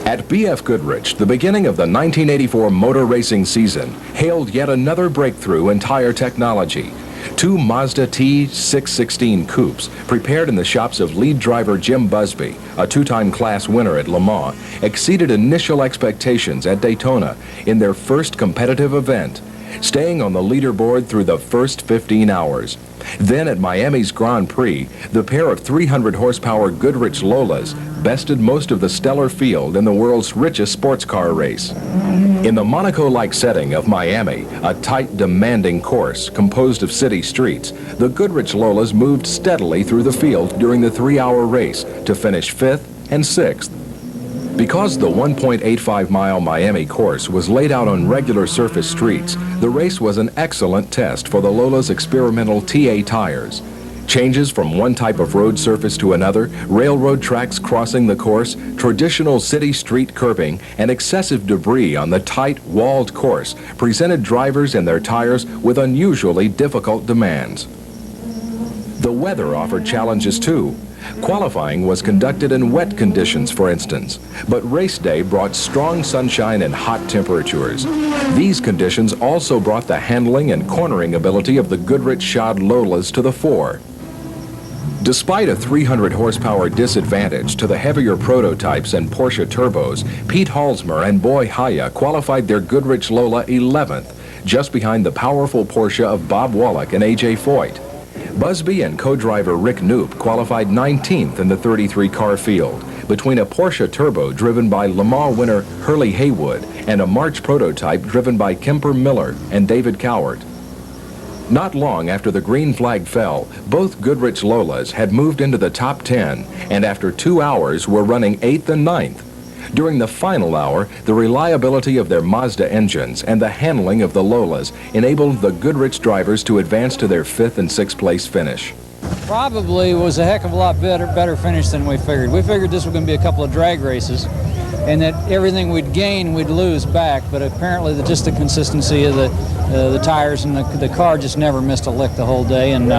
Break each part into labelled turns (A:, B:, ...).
A: At BFGoodrich, the beginning of the 1984 motor racing season hailed yet another breakthrough in tire technology. Two Mazda T616 coupes, prepared in the shops of lead driver Jim Busby, a two-time class winner at Le Mans, exceeded initial expectations at Daytona in their first competitive event, staying on the leaderboard through the first 15 hours. Then at Miami's Grand Prix, the pair of 300 horsepower Goodrich Lolas bested most of the stellar field in the world's richest sports car race. In the Monaco-like setting of Miami, a tight, demanding course composed of city streets, the Goodrich Lolas moved steadily through the field during the 3-hour race to finish 5th and 6th. Because the 1.85-mile Miami course was laid out on regular surface streets, the race was an excellent test for the Lolas' experimental TA tires. Changes from one type of road surface to another, railroad tracks crossing the course, traditional city street curbing, and excessive debris on the tight, walled course presented drivers and their tires with unusually difficult demands. The weather offered challenges too. Qualifying was conducted in wet conditions, for instance, but race day brought strong sunshine and hot temperatures. These conditions also brought the handling and cornering ability of the Goodrich shod Lolas to the fore. Despite a 300 horsepower disadvantage to the heavier prototypes and Porsche turbos, Pete Halsmer and Boy Haya qualified their Goodrich Lola 11th, just behind the powerful Porsche of Bob Wallach and A.J. Foyt. Busby and co-driver Rick Knoop qualified 19th in the 33-car field, between a Porsche turbo driven by Le Mans winner Hurley Haywood and a March prototype driven by Kemper Miller and David Cowart. Not long after the green flag fell, both Goodrich Lolas had moved into the top 10, and after 2 hours were running 8th and 9th. During the final hour, the reliability of their Mazda engines and the handling of the Lolas enabled the Goodrich drivers to advance to their 5th and 6th place finish.
B: Probably was a heck of a lot better finish than we figured. We figured this was going to be a couple of drag races and that everything we'd gain we'd lose back, but apparently just the consistency of the tires and the car just never missed a lick the whole day, and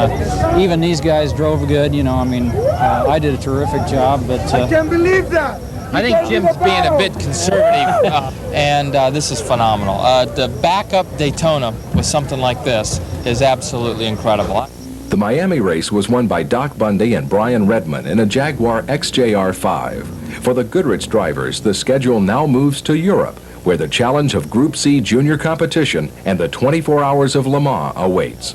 B: even these guys drove good. You know, I mean, I did a terrific job, but
C: I can't believe that.
D: I think Jim's being a bit conservative, and this is phenomenal. To back up Daytona with something like this is absolutely incredible.
A: The Miami race was won by Doc Bundy and Brian Redman in a Jaguar XJR5. For the Goodrich drivers, the schedule now moves to Europe, where the challenge of Group C junior competition and the 24 hours of Le Mans awaits.